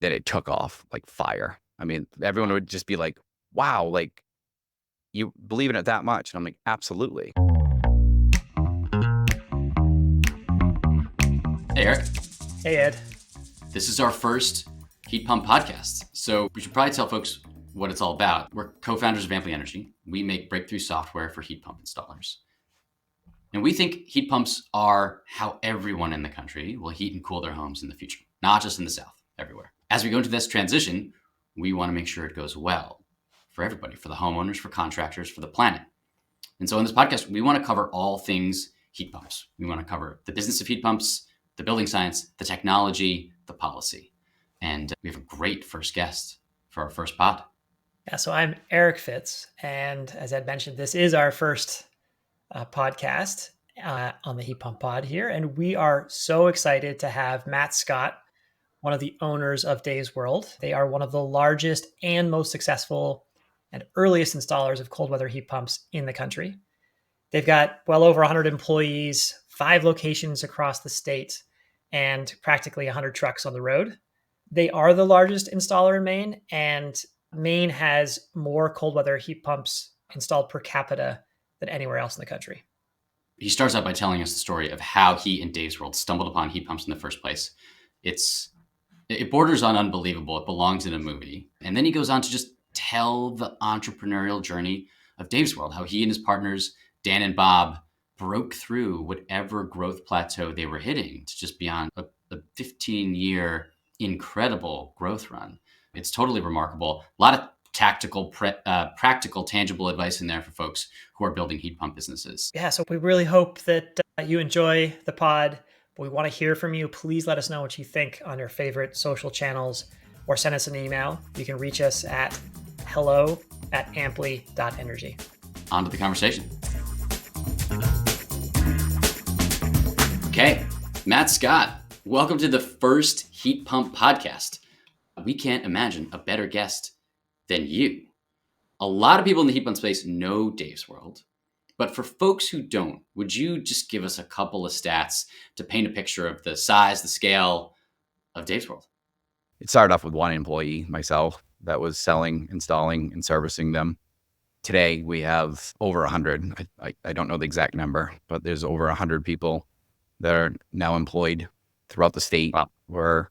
then it took off like fire. I mean, everyone would just be like, wow, like you believe in it that much? And I'm like, absolutely. Hey, Eric. Hey, Ed. This is our first heat pump podcast. So we should probably tell folks what it's all about. We're co-founders of Amply Energy. We make breakthrough software for heat pump installers. And we think heat pumps are how everyone in the country will heat and cool their homes in the future, not just in the South, everywhere. As we go into this transition, we want to make sure it goes well for everybody, for the homeowners, for contractors, for the planet. And so in this podcast, we want to cover all things heat pumps. We want to cover the business of heat pumps, the building science, the technology, the policy. And we have a great first guest for our first pod. Yeah, so I'm Eric Fitz. And as Ed mentioned, this is our first podcast on the Heat Pump Pod here. And we are so excited to have Matt Scott, one of the owners of Dave's World. They are one of the largest and most successful and earliest installers of cold weather heat pumps in the country. They've got well over 100 employees, 5 locations across the state, and practically 100 trucks on the road. They are the largest installer in Maine, and Maine has more cold weather heat pumps installed per capita than anywhere else in the country. He starts out by telling us the story of how he and Dave's World stumbled upon heat pumps in the first place. It borders on unbelievable. It belongs in a movie. And then he goes on to just tell the entrepreneurial journey of Dave's World, how he and his partners, Dan and Bob, broke through whatever growth plateau they were hitting to just beyond a 15-year incredible growth run. It's totally remarkable. A lot of tactical, practical, tangible advice in there for folks who are building heat pump businesses. Yeah, so we really hope that you enjoy the pod. We want to hear from you. Please let us know what you think on your favorite social channels or send us an email. You can reach us at hello@amply.energy. On to the conversation. Okay, Matt Scott, welcome to the first Heat Pump podcast. We can't imagine a better guest than you. A lot of people in the heat pump space know Dave's World, but for folks who don't, would you just give us a couple of stats to paint a picture of the size, the scale of Dave's World? It started off with one employee, myself, that was selling, installing, and servicing them. Today, we have over 100. I don't know the exact number, but there's over 100 people that are now employed throughout the state. Wow. We're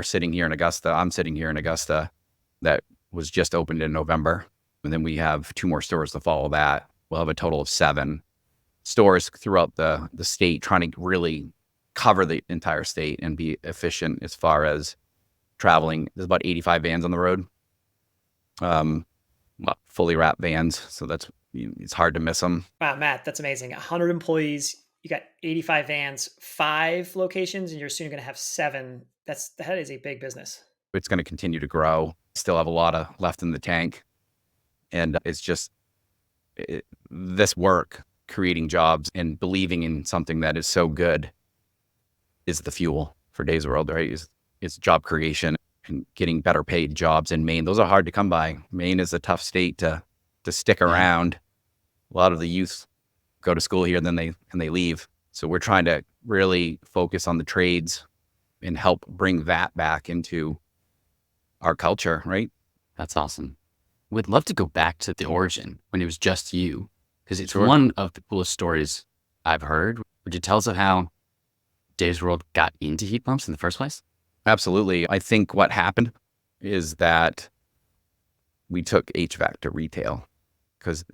sitting here in Augusta. I'm sitting here in Augusta. That was just opened in November. And then we have 2 more stores to follow that. We'll have a total of 7 stores throughout the state, trying to really cover the entire state and be efficient as far as traveling. There's about 85 vans on the road, fully wrapped vans. So it's hard to miss them. Wow, Matt, that's amazing. 100 employees. You got 85 vans, 5 locations, and you're soon going to have 7. That is a big business. It's going to continue to grow. Still have a lot of left in the tank. And it's just this work, creating jobs and believing in something that is so good is the fuel for Dave's World, right? It's job creation and getting better paid jobs in Maine. Those are hard to come by. Maine is a tough state to stick around. A lot of the youth go to school here, then they leave. So we're trying to really focus on the trades and help bring that back into our culture, right? That's awesome. We'd love to go back to the origin when it was just you, because it's Sure. one of the coolest stories I've heard. Would you tell us of how Dave's World got into heat pumps in the first place? Absolutely. I think what happened is that we took HVAC to retail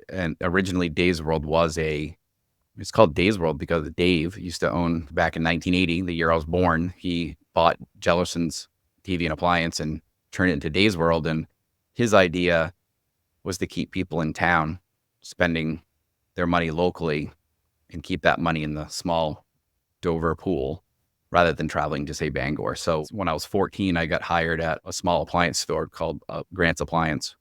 and originally Dave's World it's called Dave's World because Dave used to own, back in 1980, the year I was born, he bought Jellerson's TV and appliance and turned it into Dave's World. And his idea was to keep people in town spending their money locally and keep that money in the small Dover pool rather than traveling to, say, Bangor. So when I was 14, I got hired at a small appliance store called Grant's Appliance.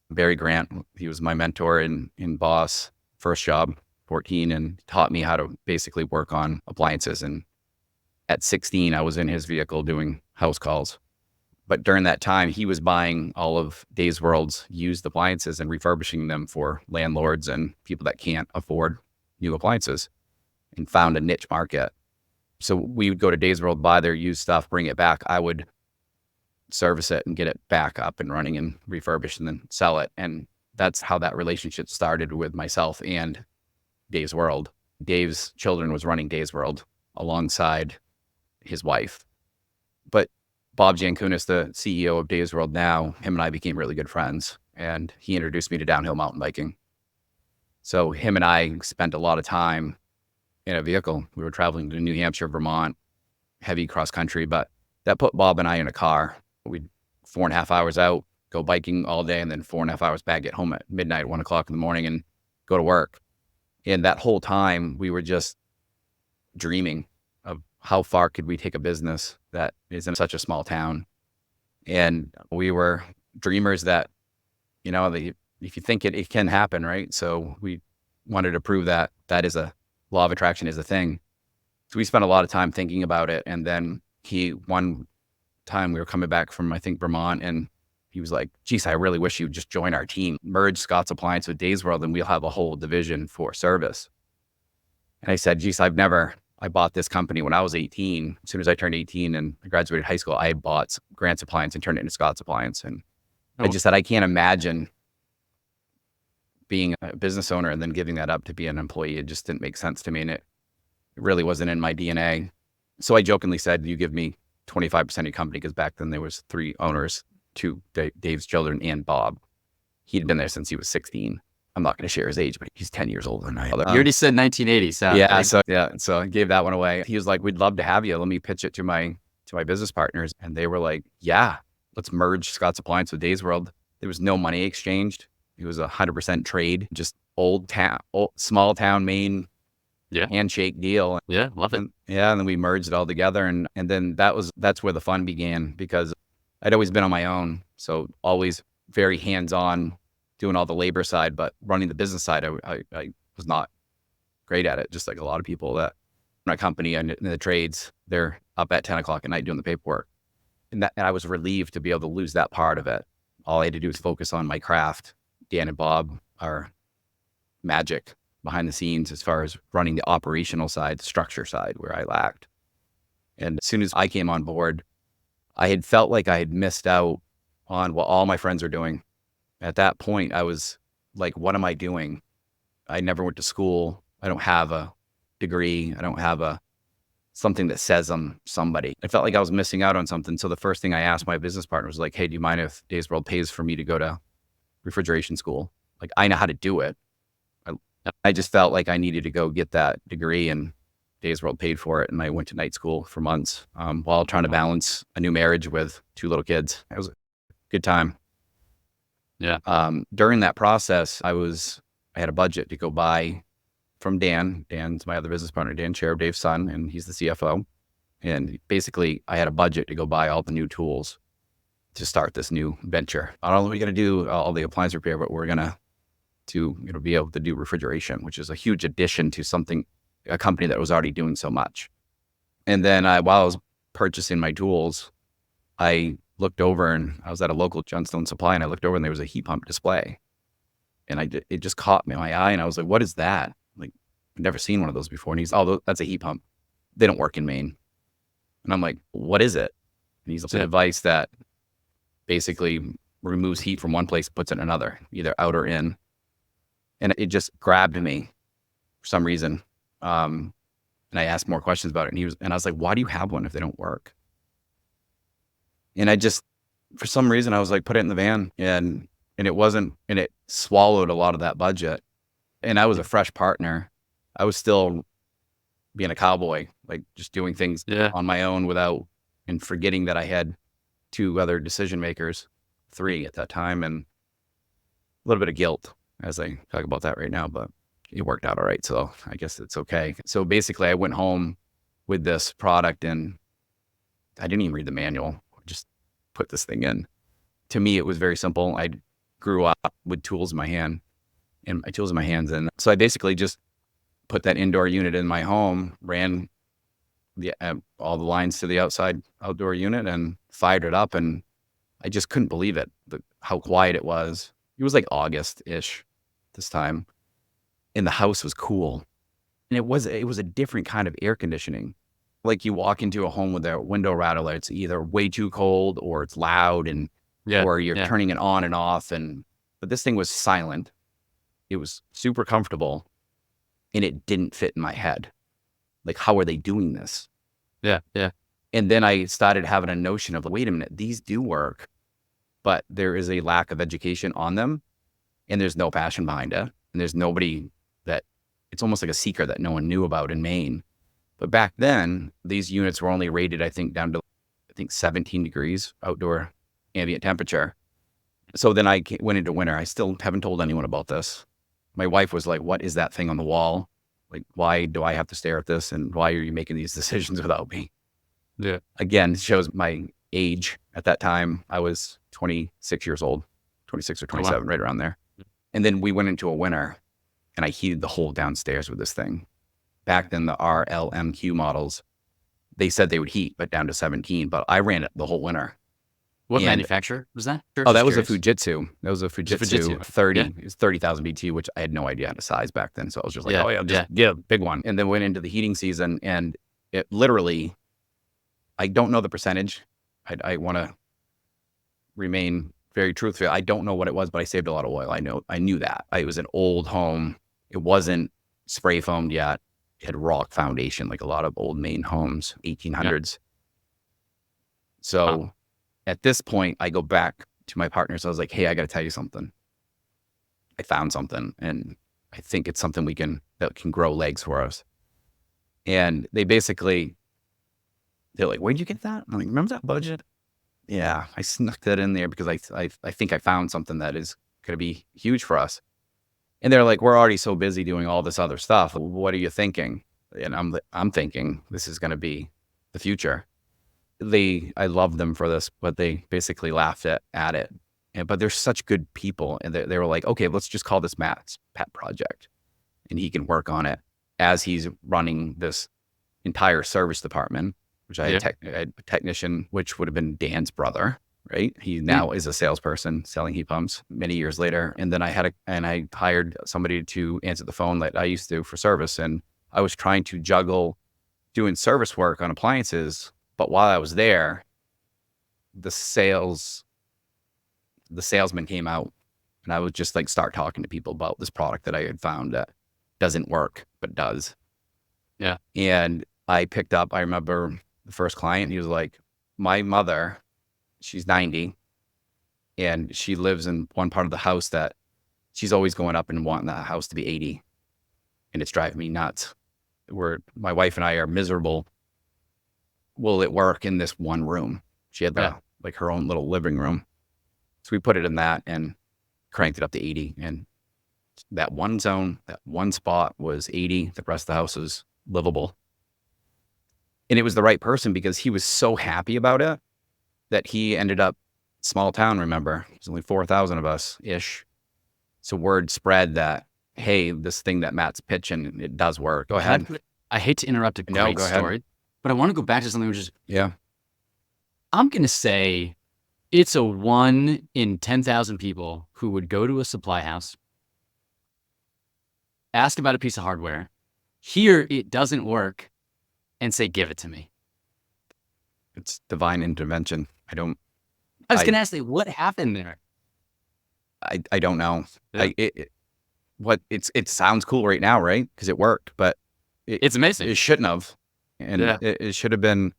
Barry Grant, he was my mentor and boss, first job, 14, and taught me how to basically work on appliances. And at 16, I was in his vehicle doing house calls. But during that time, he was buying all of Dave's World's used appliances and refurbishing them for landlords and people that can't afford new appliances, and found a niche market. So we would go to Dave's World, buy their used stuff, bring it back. I would service it and get it back up and running and refurbish and then sell it. And that's how that relationship started with myself and Dave's World. Dave's children was running Dave's World alongside his wife. But Bob Jankunas, the CEO of Dave's World now, him and I became really good friends, and he introduced me to downhill mountain biking. So him and I spent a lot of time in a vehicle. We were traveling to New Hampshire, Vermont, heavy cross country, but that put Bob and I in a car. We'd 4.5 hours out, go biking all day, and then 4.5 hours back, get home at midnight, 1 o'clock in the morning, and go to work. And that whole time we were just dreaming of how far could we take a business that is in such a small town. And we were dreamers that, if you think it can happen, right? So we wanted to prove that is a law of attraction is a thing. So we spent a lot of time thinking about it. And then one time we were coming back from, I think, Vermont, and he was like, geez, I really wish you'd just join our team, merge Scott's Appliance with Dave's World, and we'll have a whole division for service. And I said, geez, I bought this company when I was 18. As soon as I turned 18 and I graduated high school, I bought Grant's Appliance and turned it into Scott's Appliance. And I just said, I can't imagine being a business owner and then giving that up to be an employee. It just didn't make sense to me. And it really wasn't in my DNA. So I jokingly said, you give me 25% of your company, because back then there was 3 owners, 2 Dave's children and Bob. He'd been there since he was 16. I'm not going to share his age, but he's 10 years older than I am. You already said 1980. So I gave that one away. He was like, we'd love to have you. Let me pitch it to my business partners. And they were like, yeah, let's merge Scott's Appliance with Dave's World. There was no money exchanged. It was 100% trade, just small town Maine handshake deal. Yeah, love it. And then we merged it all together. And then that's where the fun began, because I'd always been on my own. So always very hands-on, doing all the labor side, but running the business side, I was not great at it. Just like a lot of people that run a company and in the trades, they're up at 10 o'clock at night doing the paperwork. And I was relieved to be able to lose that part of it. All I had to do was focus on my craft. Dan and Bob are magic behind the scenes as far as running the operational side, the structure side, where I lacked. And as soon as I came on board, I had felt like I had missed out on what all my friends are doing. At that point, I was like, what am I doing? I never went to school. I don't have a degree. I don't have something that says I'm somebody. I felt like I was missing out on something. So the first thing I asked my business partner was like, hey, do you mind if Dave's World pays for me to go to refrigeration school? Like, I know how to do it. I just felt like I needed to go get that degree, and Dave's World paid for it. And I went to night school for months while trying to balance a new marriage with 2 little kids. It was a good time. Yeah. During that process, I had a budget to go buy from Dan. Dan's my other business partner, Dan, chair of Dave's son, and he's the CFO. And basically, I had a budget to go buy all the new tools to start this new venture. Not only are we going to do all the appliance repair, but we're going to be able to do refrigeration, which is a huge addition to a company that was already doing so much. And then while I was purchasing my tools, I looked over, and I was at a local Johnstone Supply, and I looked over and there was a heat pump display. And it just caught me in my eye, and I was like, what is that? Like, I've never seen one of those before. And he's, that's a heat pump. They don't work in Maine. And I'm like, what is it? And he's a device that basically removes heat from one place, puts it in another, either out or in. And it just grabbed me for some reason. And I asked more questions about it. And I was like, why do you have one if they don't work? And for some reason, I was like, put it in the van, and it swallowed a lot of that budget. And I was a fresh partner. I was still being a cowboy, like just doing things on my own and forgetting that I had 2 other decision makers, 3 at that time, and a little bit of guilt as I talk about that right now, but it worked out all right. So I guess it's okay. So basically I went home with this product, and I didn't even read the manual, just put this thing in. To me, it was very simple. I grew up with tools in my hands. And so I basically just put that indoor unit in my home, ran all the lines to the outdoor unit, and fired it up. And I just couldn't believe it, how quiet it was. It was like August-ish this time. And the house was cool. And it was a different kind of air conditioning. like you walk into a home with a window rattler, it's either way too cold or it's loud or you're turning it on and off. But this thing was silent. It was super comfortable and it didn't fit in my head. Like, how are they doing this? Yeah. And then I started having a notion of, wait a minute, these do work, but there is a lack of education on them and there's no passion behind it. And there's nobody that, it's almost like a secret that no one knew about in Maine. But back then, these units were only rated, I think, down to, 17 degrees outdoor ambient temperature. So then I went into winter. I still haven't told anyone about this. My wife was like, what is that thing on the wall? Like, why do I have to stare at this? And why are you making these decisions without me? Yeah. Again, shows my age at that time. I was 26 years old, 26 or 27, right around there. And then we went into a winter and I heated the whole downstairs with this thing. Back then, the RLMQ models, they said they would heat, but down to 17. But I ran it the whole winter. What manufacturer was that? Oh, that was a Fujitsu. That was a Fujitsu 30. Yeah. It was 30,000 BTU, which I had no idea how to size back then. So I was just like, big one. And then went into the heating season and it literally, I don't know the percentage. I want to remain very truthful. I don't know what it was, but I saved a lot of oil. I knew that. It was an old home. It wasn't spray foamed yet. It had rock foundation, like a lot of old Maine homes, 1800s. So at this point, I go back to my partners. I was like, hey, I got to tell you something. I found something and I think it's something that can grow legs for us. And they're like, where'd you get that? I'm like, remember that budget? Yeah, I snuck that in there because I think I found something that is going to be huge for us. And they're like, we're already so busy doing all this other stuff. What are you thinking? And I'm thinking this is going to be the future. I love them for this, but they basically laughed at it. But they're such good people. And they were like, okay, let's just call this Matt's pet project. And he can work on it as he's running this entire service department, which I had a technician, which would have been Dan's brother. Right. He now is a salesperson selling heat pumps many years later. And then I hired somebody to answer the phone that I used to for service. And I was trying to juggle doing service work on appliances. But while I was there, the salesman came out and I would just like start talking to people about this product that I had found that doesn't work, but does. Yeah. And I picked up, I remember the first client, he was like, my mother, she's 90 and she lives in one part of the house that she's always going up and wanting that house to be 80. And it's driving me nuts. My wife and I are miserable. Will it work in this one room? She had like her own little living room. So we put it in that and cranked it up to 80. And that one zone, that one spot was 80. The rest of the house was livable. And it was the right person because he was so happy about it that he ended up, small town, remember, there's only 4,000 of us ish. So word spread that, hey, this thing that Matt's pitching, it does work. Go ahead. I hate to interrupt a great story, but I want to go back to something which is, I'm going to say it's a 1 in 10,000 people who would go to a supply house, ask about a piece of hardware, hear it doesn't work, and say, give it to me. It's divine intervention. I was going to ask you, what happened there? I don't know. Yeah. It sounds cool right now, right? Because it worked, but it's amazing. It shouldn't have. And it should have been,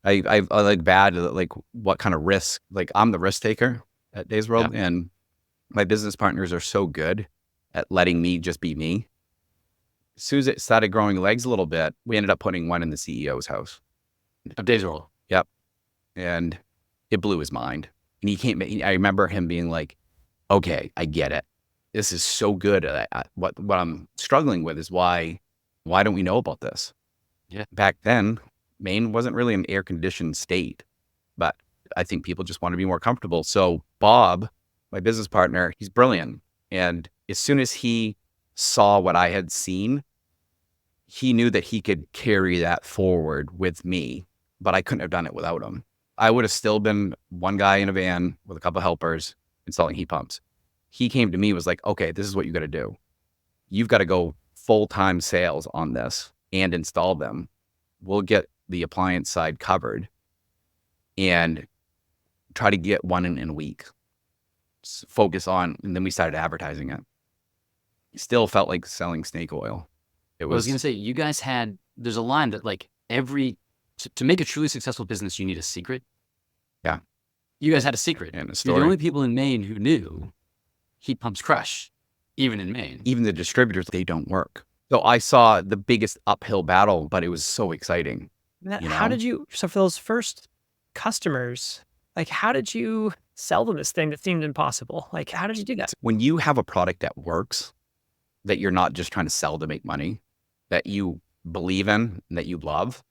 I like bad, like what kind of risk, like I'm the risk taker at Days World and my business partners are so good at letting me just be me. As soon as it started growing legs a little bit, we ended up putting one in the CEO's house. Of Days World. Yep. And it blew his mind. And I remember him being like, okay, I get it. This is so good. What I'm struggling with is why don't we know about this? Yeah. Back then, Maine wasn't really an air-conditioned state, but I think people just want to be more comfortable. So Bob, my business partner, he's brilliant. And as soon as he saw what I had seen, he knew that he could carry that forward with me, but I couldn't have done it without him. I would have still been one guy in a van with a couple of helpers installing heat pumps. He came to me, was like, okay, this is what you got to do. You've got to go full-time sales on this and install them. We'll get the appliance side covered and try to get one in a week. Focus on, and then we started advertising it. Still felt like selling snake oil. I was going to say, you guys there's a line that like to make a truly successful business, you need a secret. Yeah. You guys had a secret. And a You're story. the only people in Maine who knew heat pumps crush, even in Maine. Even the distributors, they don't work. So I saw the biggest uphill battle, but it was so exciting. How did you, so for those first customers, like how did you sell them this thing that seemed impossible? Like how did you do that? When you have a product that works, that you're not just trying to sell to make money, that you believe in and that you love,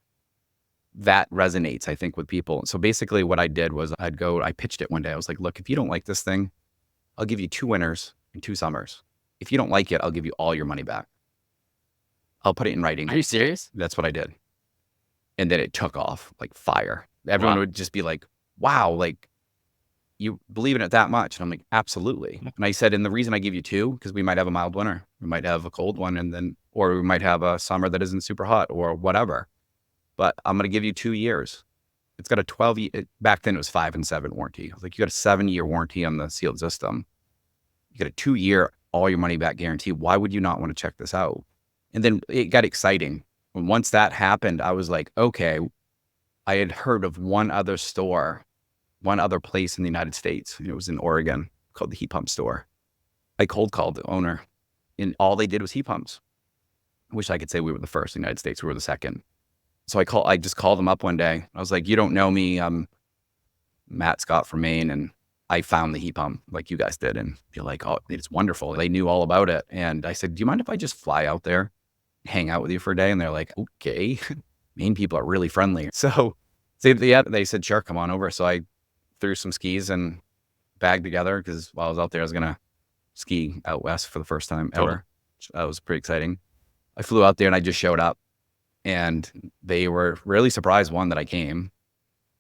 that resonates, I think, with people. So basically what I did was I pitched it one day. I was like, look, if you don't like this thing, I'll give you 2 winters and 2 summers. If you don't like it, I'll give you all your money back. I'll put it in writing. Are you serious? That's what I did. And then it took off like fire. Everyone would just be like, wow, like you believe in it that much? And I'm like, absolutely. And I said, and the reason I give you 2, because we might have a mild winter, we might have a cold one, or we might have a summer that isn't super hot or whatever. But I'm going to give you 2 years. It's got a 12 year, back then it was 5 and 7 warranty. I was like, you got a 7-year warranty on the sealed system. You got a 2-year, all your money back guarantee. Why would you not want to check this out? And then it got exciting. And once that happened, I was like, okay, I had heard of one other place in the United States. It was in Oregon called the Heat Pump Store. I cold called the owner and all they did was heat pumps. I wish I could say we were the first in the United States. We were the second. So I just called them up one day. I was like, you don't know me. I'm Matt Scott from Maine. And I found the heat pump like you guys did. And you're like, oh, it's wonderful. They knew all about it. And I said, do you mind if I just fly out there, hang out with you for a day? And they're like, okay. Maine people are really friendly. So they said, sure, come on over. So I threw some skis and bagged together because while I was out there, I was going to ski out west for the first time ever. That was pretty exciting. I flew out there and I just showed up and they were really surprised, one, that I came.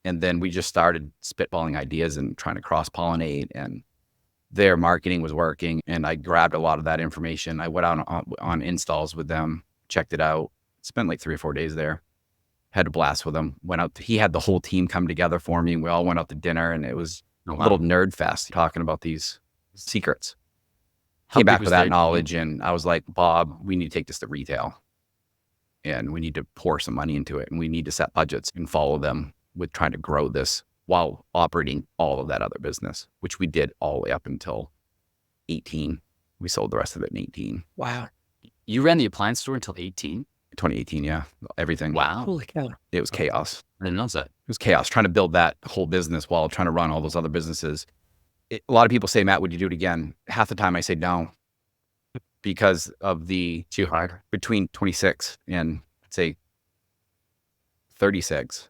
And then we just started spitballing ideas and trying to cross-pollinate, and their marketing was working. And I grabbed a lot of that information. I went out on installs with them, checked it out, spent like 3 or 4 days there, had a blast with him. Went out, he had the whole team come together for me. And we all went out to dinner and it was a little nerd fest talking about these secrets. Came back with that knowledge and I was like, Bob, we need to take this to retail and we need to pour some money into it and we need to set budgets and follow them with trying to grow this while operating all of that other business, which we did all the way up until 18. We sold the rest of it in 18. Wow. You ran the appliance store until 18? 2018, yeah. Everything. Wow. Holy cow. It was chaos. I didn't know that. It was chaos trying to build that whole business while trying to run all those other businesses. A lot of people say, Matt, would you do it again? Half the time I say no, because of Too hard. between 26 and I'd say 36,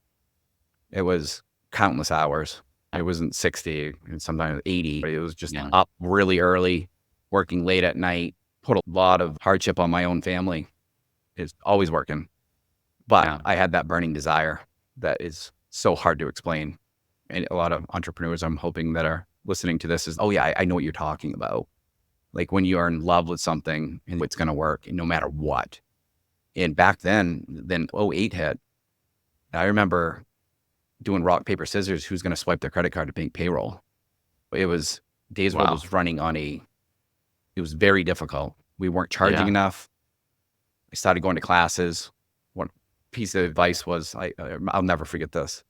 it was countless hours. It wasn't 60 and sometimes 80. It was just up really early, working late at night, put a lot of hardship on my own family. It's always working. But I had that burning desire that is so hard to explain. And a lot of entrepreneurs I'm hoping that are listening to this is, oh yeah, I know what you're talking about. Like when you are in love with something and it's going to work no matter what. And back then 08 hit. I remember doing rock, paper, scissors, who's going to swipe their credit card to pay payroll. It was, Days World was running it was very difficult. We weren't charging enough. I started going to classes. One piece of advice was, I'll never forget this.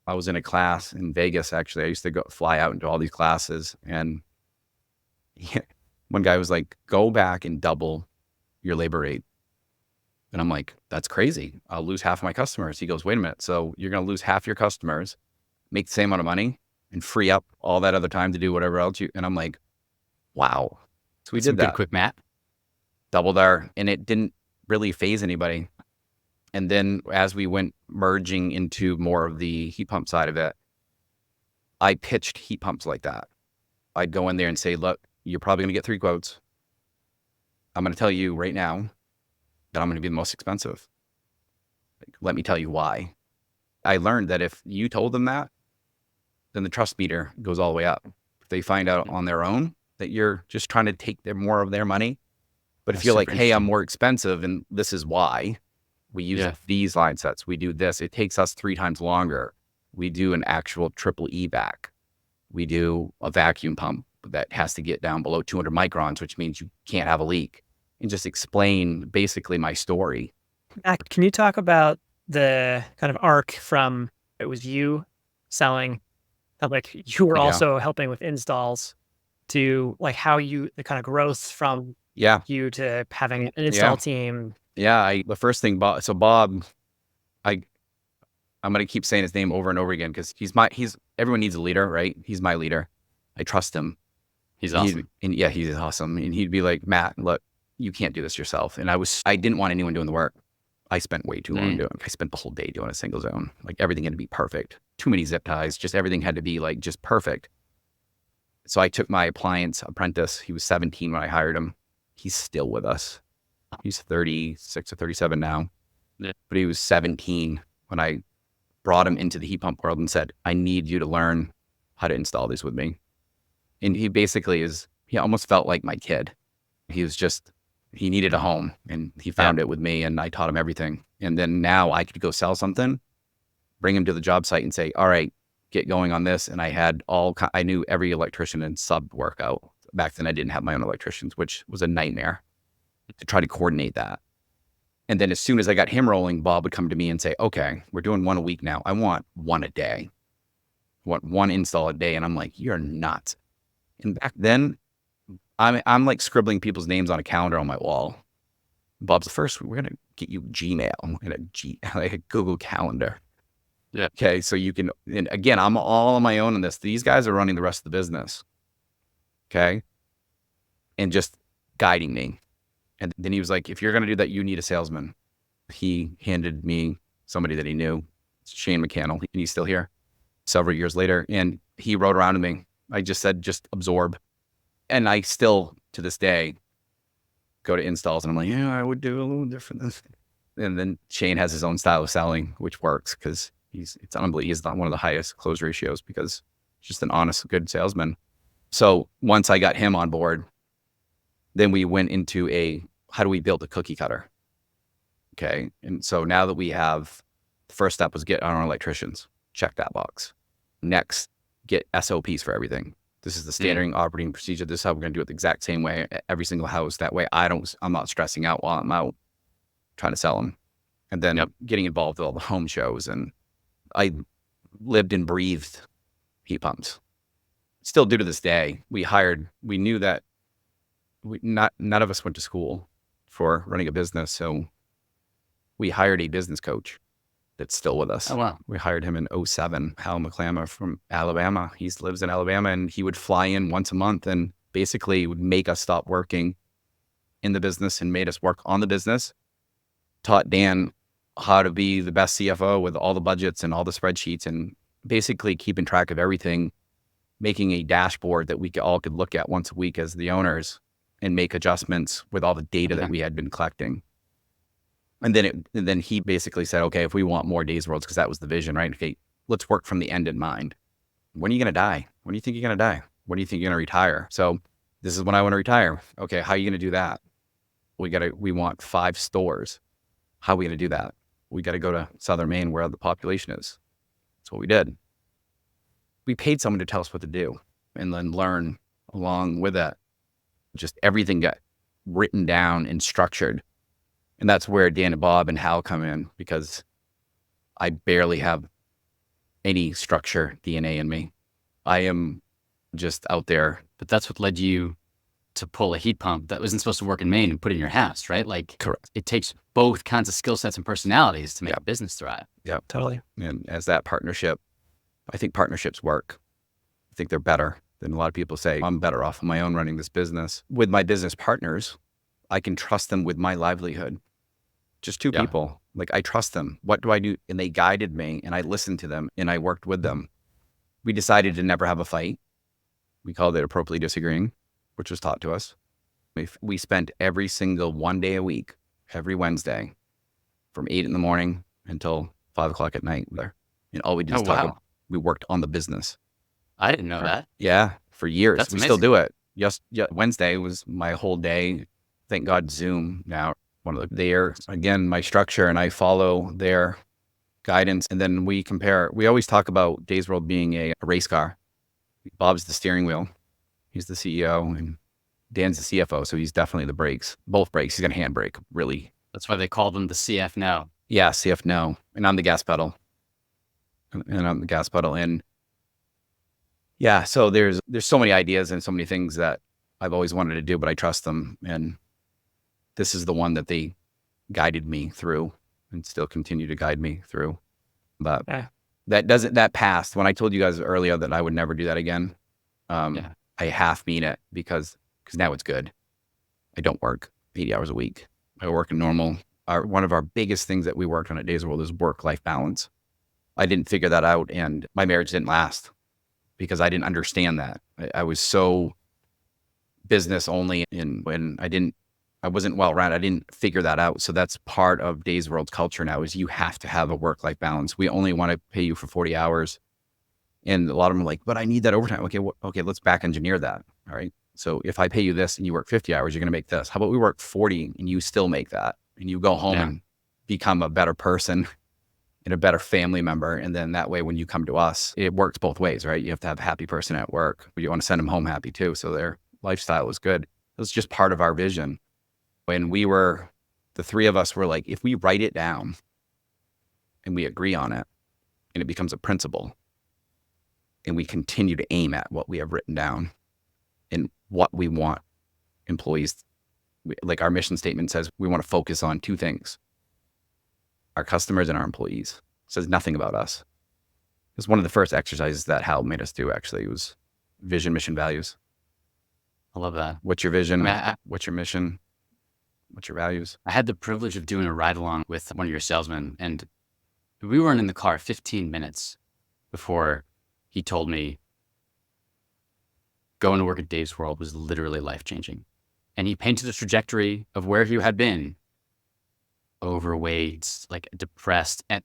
I was in a class in Vegas, actually. I used to fly out and do all these classes. And one guy was like, go back and double your labor rate. And I'm like, that's crazy. I'll lose half of my customers. He goes, wait a minute. So you're going to lose half your customers, make the same amount of money, and free up all that other time to do whatever else and I'm like, wow. So we did that. Good quick math. Doubled and it didn't really phase anybody. And then as we went merging into more of the heat pump side of it, I pitched heat pumps like that. I'd go in there and say, look, you're probably going to get 3 quotes. I'm going to tell you right now that I'm going to be the most expensive. Like, let me tell you why. I learned that if you told them that, then the trust meter goes all the way up. If they find out on their own that you're just trying to take more of their money, but if you're like, hey, I'm more expensive and this is why, We use these line sets. We do this. It takes us 3 times longer. We do an actual triple evac. We do a vacuum pump that has to get down below 200 microns, which means you can't have a leak. And just explain basically my story. Mac, can you talk about the kind of arc from it was you selling, like you were also helping with installs, to like how you, the kind of growth from you to having an install team? The first thing, Bob, I'm going to keep saying his name over and over again because everyone needs a leader, right? He's my leader. I trust him. He's awesome. He's awesome. And he'd be like, Matt, look, you can't do this yourself. And I didn't want anyone doing the work. I spent way too long doing it. I spent the whole day doing a single zone. Like everything had to be perfect. Too many zip ties. Just everything had to be like just perfect. So I took my appliance apprentice. He was 17 when I hired him. He's still with us. He's 36 or 37 now. Yeah. But he was 17 when I brought him into the heat pump world and said, I need you to learn how to install these with me. And he basically he almost felt like my kid. He needed a home and he found it with me and I taught him everything. And then now I could go sell something, bring him to the job site and say, all right, get going on this. And I knew every electrician and sub workout. Back then I didn't have my own electricians, which was a nightmare to try to coordinate that. And then as soon as I got him rolling, Bob would come to me and say, okay, we're doing 1 a week now. I want 1 a day. I want 1 install a day. And I'm like, you're nuts. And back then, I'm like scribbling people's names on a calendar on my wall. Bob's the first, we're going to get you Gmail and like a Google Calendar. Yeah. Okay. So you can, and again, I'm all on my own in this. These guys are running the rest of the business. Okay. And just guiding me. And then he was like, if you're going to do that, you need a salesman. He handed me somebody that he knew, Shane McCannell, and he's still here several years later. And he rode around with me. I just said, just absorb. And I still, to this day, go to installs and I'm like, yeah, I would do a little different. And then Shane has his own style of selling, which works because it's unbelievable. He's not one of the highest close ratios because he's just an honest, good salesman. So once I got him on board, then we went into how do we build a cookie cutter? Okay. And so now that we have, the first step was get our own electricians, check that box. Next, get SOPs for everything. This is the standard operating procedure. This is how we're going to do it the exact same way at every single house. That way I'm not stressing out while I'm out trying to sell them. And then getting involved with all the home shows. And I lived and breathed heat pumps. Still do to this day. We knew that none of us went to school for running a business. So we hired a business coach that's still with us. Oh, wow. We hired him in 2007, Hal McClammer from Alabama. He lives in Alabama and he would fly in once a month and basically would make us stop working in the business and made us work on the business. Taught Dan how to be the best CFO with all the budgets and all the spreadsheets and basically keeping track of everything, making a dashboard that we all could look at once a week as the owners and make adjustments with all the data that we had been collecting. And then he basically said, okay, if we want more days worlds, because that was the vision, right? Okay, let's work from the end in mind. When are you going to die? When do you think you're going to die? When do you think you're going to retire? So this is when I want to retire. Okay, how are you going to do that? We want 5 stores. How are we going to do that? We got to go to Southern Maine where the population is. That's what we did. We paid someone to tell us what to do and then learn along with that. Just everything got written down and structured. And that's where Dan and Bob and Hal come in because I barely have any structure DNA in me. I am just out there. But that's what led you to pull a heat pump that wasn't supposed to work in Maine and put it in your house, right? Like, correct. It takes both kinds of skill sets and personalities to make a business thrive. Yeah, totally. And as that partnership, I think partnerships work. I think they're better than a lot of people say. I'm better off on my own running this business. With my business partners, I can trust them with my livelihood. Just 2 people. Like I trust them. What do I do? And they guided me and I listened to them and I worked with them. We decided to never have a fight. We called it appropriately disagreeing, which was taught to us. We spent every single 1 day a week, every Wednesday from 8 in the morning until 5 o'clock at night there. And all we did is we worked on the business. I didn't know that. Yeah. For years. That's we amazing. Still do it. Wednesday was my whole day. Thank God Zoom now. They're, again, my structure, and I follow their guidance. And then we compare. We always talk about Days World being a race car. Bob's the steering wheel. He's the CEO, and Dan's the CFO. So he's definitely the brakes, both brakes. He's got a handbrake, really. That's why they called him the CF no. Yeah, CF no. And I'm the gas pedal. And yeah, so there's so many ideas and so many things that I've always wanted to do, but I trust them. And this is the one that they guided me through and still continue to guide me through. But that passed. When I told you guys earlier that I would never do that again, I half mean it because now it's good. I don't work 80 hours a week. I work a normal. One of our biggest things that we worked on at Days World is work-life balance. I didn't figure that out, and my marriage didn't last because I didn't understand that. I was so business only, and when I wasn't well-rounded. I didn't figure that out. So that's part of Days World's culture now is you have to have a work-life balance. We only want to pay you for 40 hours. And a lot of them are like, but I need that overtime. Okay, let's back engineer that. All right. So if I pay you this and you work 50 hours, you're going to make this. How about we work 40 and you still make that? And you go home and become a better person and a better family member. And then that way, when you come to us, it works both ways, right? You have to have a happy person at work, but you want to send them home happy too. So their lifestyle is good. It's just part of our vision. When the three of us were like, if we write it down and we agree on it and it becomes a principle and we continue to aim at what we have written down and what we want employees, like our mission statement says, we want to focus on two things, our customers and our employees. It says nothing about us. It was one of the first exercises that Hal made us do, actually. It was vision, mission, values. I love that. What's your vision? What's your mission? What's your values? I had the privilege of doing a ride along with one of your salesmen, and we weren't in the car 15 minutes before he told me going to work at Dave's World was literally life-changing. And he painted a trajectory of where he had been, overweight, like depressed, and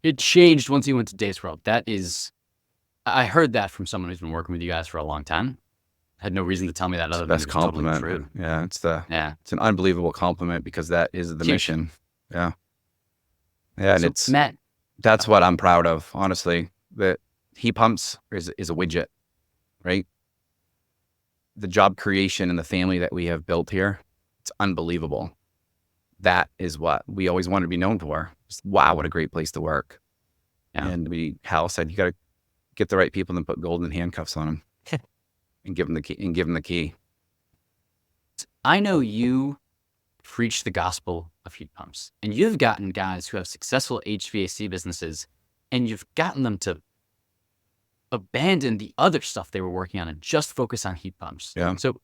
it changed once he went to Dave's World. I heard that from someone who's been working with you guys for a long time. Had no reason to tell me that other than best compliment. Totally true. Yeah, it's an unbelievable compliment because that is the mission. Yeah. Yeah, and so, Matt, that's what I'm proud of, honestly. That heat pumps is a widget, right? The job creation and the family that we have built here, it's unbelievable. That is what we always wanted to be known for. Just, wow, what a great place to work. Yeah. And Hal said, you got to get the right people and put golden handcuffs on them. And give them the key. I know you preach the gospel of heat pumps, and you've gotten guys who have successful HVAC businesses, and you've gotten them to abandon the other stuff they were working on and just focus on heat pumps. Yeah. So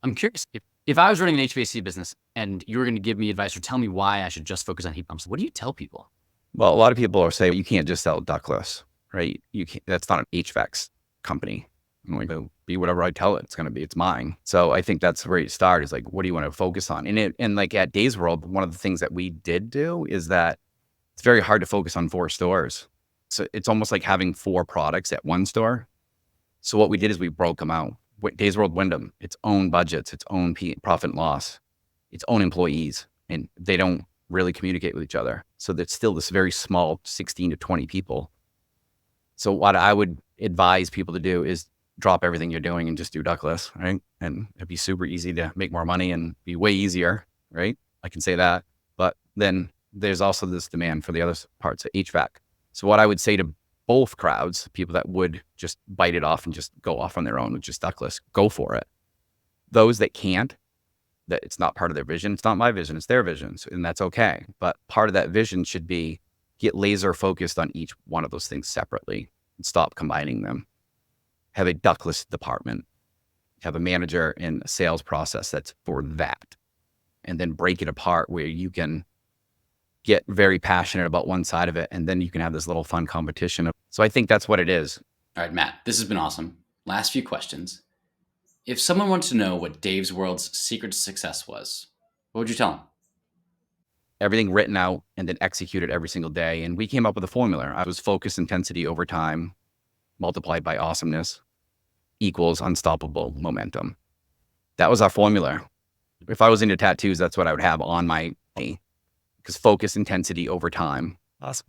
I'm curious, if I was running an HVAC business and you were going to give me advice or tell me why I should just focus on heat pumps, what do you tell people? Well, a lot of people are saying you can't just sell ductless, right? You can't. That's not an HVAC company. I'm like, it'll be whatever I tell it it's going to be. It's mine. So I think that's where you start is like, what do you want to focus on? And like at Days World, one of the things that we did do is that it's very hard to focus on 4 stores. So it's almost like having 4 products at one store. So what we did is we broke them out. Days World Wyndham, its own budgets, its own profit and loss, its own employees, and they don't really communicate with each other. So there's still this very small 16 to 20 people. So what I would advise people to do is drop everything you're doing and just do ductless, right? And it'd be super easy to make more money and be way easier, right? I can say that. But then there's also this demand for the other parts of HVAC. So what I would say to both crowds, people that would just bite it off and just go off on their own with just ductless, go for it. Those that can't, that it's not part of their vision, it's not my vision, it's their vision, and that's okay. But part of that vision should be get laser focused on each one of those things separately and stop combining them. Have a ductless department, have a manager and a sales process that's for that, and then break it apart where you can get very passionate about one side of it, and then you can have this little fun competition. So I think that's what it is. All right, Matt, this has been awesome. Last few questions. If someone wanted to know what Dave's World's secret to success was, what would you tell them? Everything written out and then executed every single day. And we came up with a formula. I was focus, intensity over time, multiplied by awesomeness equals unstoppable momentum. That was our formula. If I was into tattoos, that's what I would have on my body. Because focus, intensity over time, Awesome.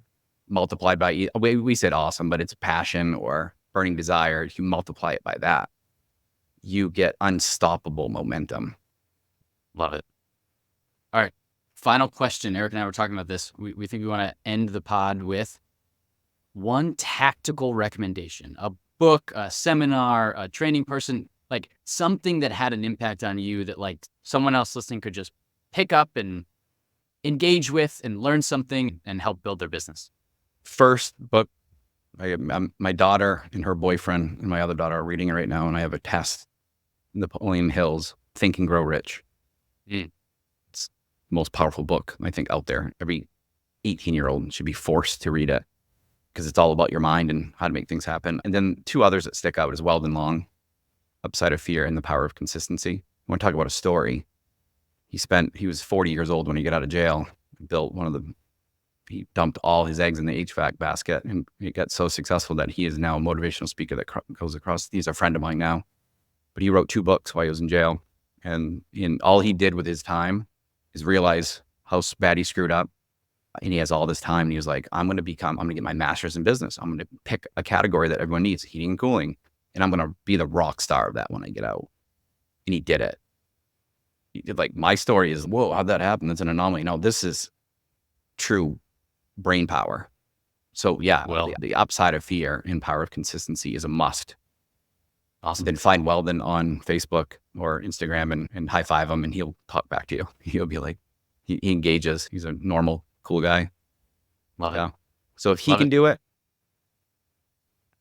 multiplied by, we said awesome, but it's passion or burning desire. If you multiply it by that, you get unstoppable momentum. Love it. All right. Final question. Eric and I were talking about this. We think we want to end the pod with one tactical recommendation, a book, a seminar, a training person, like something that had an impact on you that like someone else listening could just pick up and engage with and learn something and help build their business. First book, my daughter and her boyfriend and my other daughter are reading it right now, and I have a test, Napoleon Hill's Think and Grow Rich. It's the most powerful book, I think, out there. Every 18-year-old should be forced to read it because it's all about your mind and how to make things happen. And then two others that stick out is Weldon Long, Upside of Fear and the Power of Consistency. I want to talk about a story. He was 40 years old when he got out of jail, he dumped all his eggs in the HVAC basket, and he got so successful that he is now a motivational speaker that goes across. He's a friend of mine now, but he wrote 2 books while he was in jail. And all he did with his time is realize how bad he screwed up. And he has all this time. And he was like, I'm going to get my master's in business. I'm going to pick a category that everyone needs, heating and cooling. And I'm going to be the rock star of that when I get out. And he did it. Like, my story is, whoa, how'd that happen? That's an anomaly. No, this is true brain power. So yeah, the Upside of Fear and Power of Consistency is a must. Awesome. Then find Weldon on Facebook or Instagram and high five him, and he'll talk back to you. He'll be like, he engages. He's a normal, cool guy. Love it. So if he can do it,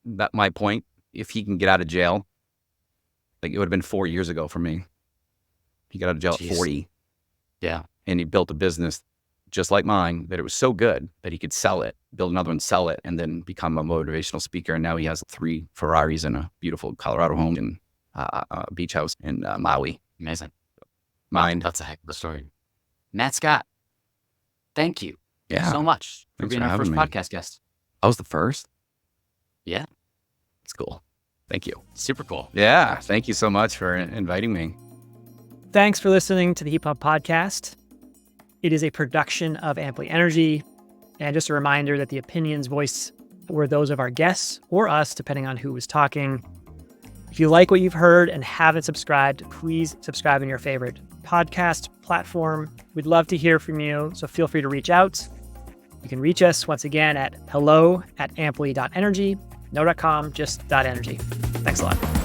that's my point. If he can get out of jail, like it would have been 4 years ago for me. He got out of jail at 40. Yeah. And he built a business just like mine that it was so good that he could sell it, build another one, sell it, and then become a motivational speaker. And now he has 3 Ferraris and a beautiful Colorado home and a beach house in Maui. Amazing. Mine. Wow, that's a heck of a story. Matt Scott, thank you so much for Thanks being for our first having me. podcast guest. I was the first? Yeah. It's cool. Thank you. Super cool. Yeah. Thank you so much for inviting me. Thanks for listening to the Heat Pump Podcast. It is a production of Amply Energy. And just a reminder that the opinions voiced were those of our guests or us, depending on who was talking. If you like what you've heard and haven't subscribed, please subscribe in your favorite podcast platform. We'd love to hear from you, so feel free to reach out. You can reach us once again at hello@amply.energy. No.com, just .energy. Thanks a lot.